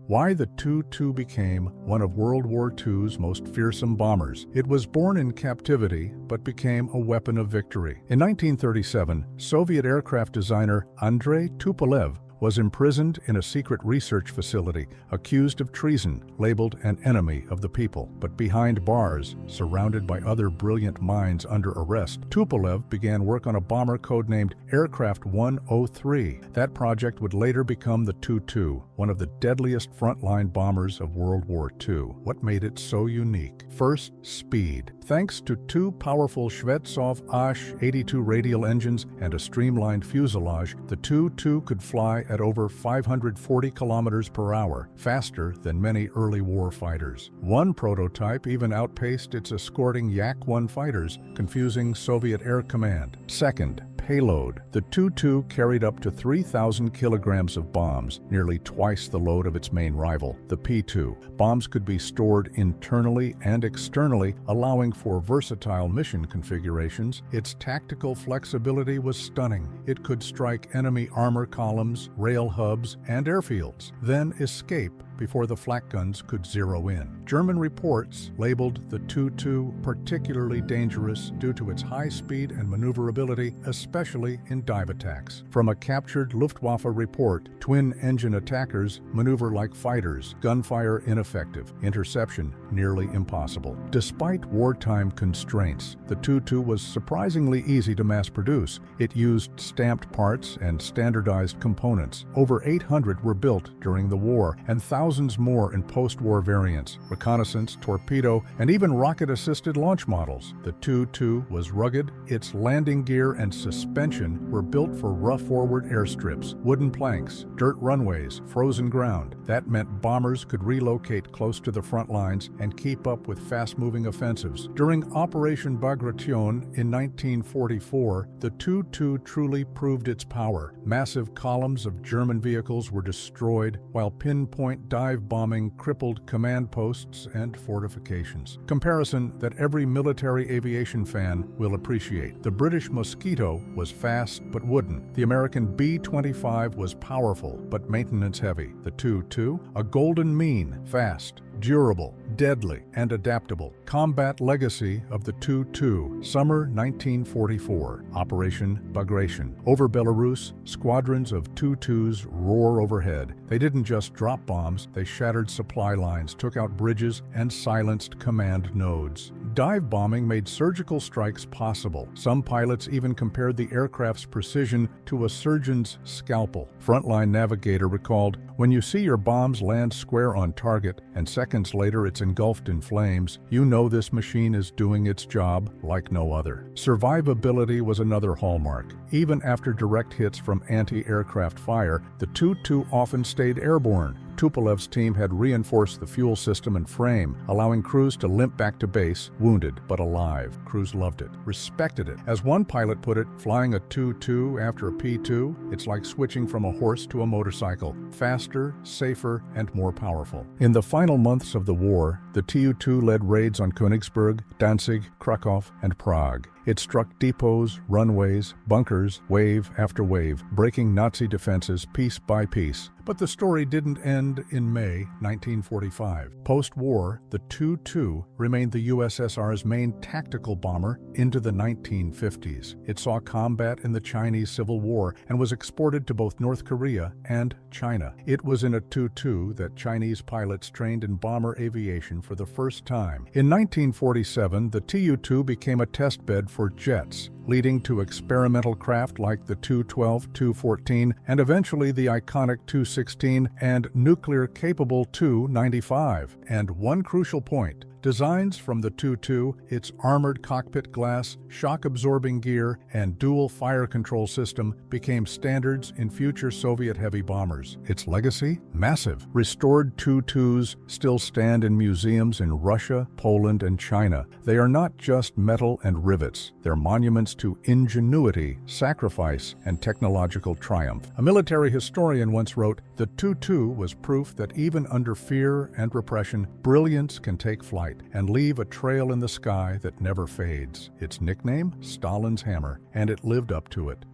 Why the Tu-2 became one of World War II's most fearsome bombers. It was born in captivity, but became a weapon of victory. In 1937, Soviet aircraft designer Andrei Tupolev was imprisoned in a secret research facility, accused of treason, labeled an enemy of the people. But behind bars, surrounded by other brilliant minds under arrest, Tupolev began work on a bomber codenamed Aircraft 103. That project would later become the Tu-2, one of the deadliest frontline bombers of World War II. What made it so unique? First, speed. Thanks to two powerful Shvetsov AH-82 radial engines and a streamlined fuselage, the Tu-2 could fly at over 540 kilometers per hour, faster than many early war fighters. One prototype even outpaced its escorting Yak-1 fighters, confusing Soviet Air Command. Second, payload. The Tu-2 carried up to 3,000 kilograms of bombs, nearly twice the load of its main rival, the P-2. Bombs could be stored internally and externally, allowing for versatile mission configurations. Its tactical flexibility was stunning. It could strike enemy armor columns, rail hubs, and airfields, then escape before the flak guns could zero in. German reports labeled the Tu-2 particularly dangerous due to its high speed and maneuverability, especially in dive attacks. From a captured Luftwaffe report, twin-engine attackers maneuver like fighters, gunfire ineffective, interception nearly impossible. Despite wartime constraints, the Tu-2 was surprisingly easy to mass produce. It used stamped parts and standardized components. Over 800 were built during the war, and thousands more in post-war variants, reconnaissance, torpedo, and even rocket-assisted launch models. The Tu-2 was rugged. Its landing gear and suspension were built for rough forward airstrips, wooden planks, dirt runways, frozen ground. That meant bombers could relocate close to the front lines and keep up with fast-moving offensives. During Operation Bagration in 1944, the Tu-2 truly proved its power. Massive columns of German vehicles were destroyed, while pinpoint dive bombing crippled command posts and fortifications. Comparison that every military aviation fan will appreciate. The British Mosquito was fast but wooden. The American B-25 was powerful but maintenance-heavy. The Tu-2, a golden mean, fast, durable, deadly, and adaptable. Combat legacy of the Tu-2, summer 1944, Operation Bagration. Over Belarus, squadrons of Tu-2s roar overhead. They didn't just drop bombs, they shattered supply lines, took out bridges, and silenced command nodes. Dive bombing made surgical strikes possible. Some pilots even compared the aircraft's precision to a surgeon's scalpel. Frontline navigator recalled, "When you see your bombs land square on target, and seconds later it's engulfed in flames, you know this machine is doing its job like no other." Survivability was another hallmark. Even after direct hits from anti-aircraft fire, the Tu-2 often stayed airborne. Tupolev's team had reinforced the fuel system and frame, allowing crews to limp back to base, wounded but alive. Crews loved it, respected it. As one pilot put it, flying a Tu-2 after a P-2, it's like switching from a horse to a motorcycle. Faster, safer, and more powerful. In the final months of the war, the Tu-2 led raids on Königsberg, Danzig, Krakow, and Prague. It struck depots, runways, bunkers, wave after wave, breaking Nazi defenses piece by piece. But the story didn't end in May 1945. Post-war, the Tu-2 remained the USSR's main tactical bomber into the 1950s. It saw combat in the Chinese Civil War and was exported to both North Korea and China. It was in a Tu-2 that Chinese pilots trained in bomber aviation for the first time. In 1947, the Tu-2 became a test bed for jets, leading to experimental craft like the Tu-12, Tu-14, and eventually the iconic Tu-16 and nuclear-capable Tu-95. And one crucial point, designs from the Tu-2, its armored cockpit glass, shock-absorbing gear, and dual fire control system became standards in future Soviet heavy bombers. Its legacy? Massive. Restored Tu-2s still stand in museums in Russia, Poland, and China. They are not just metal and rivets. They're monuments to ingenuity, sacrifice, and technological triumph. A military historian once wrote, "The Tu-2 was proof that even under fear and repression, brilliance can take flight and leave a trail in the sky that never fades." Its nickname? Stalin's hammer, and it lived up to it.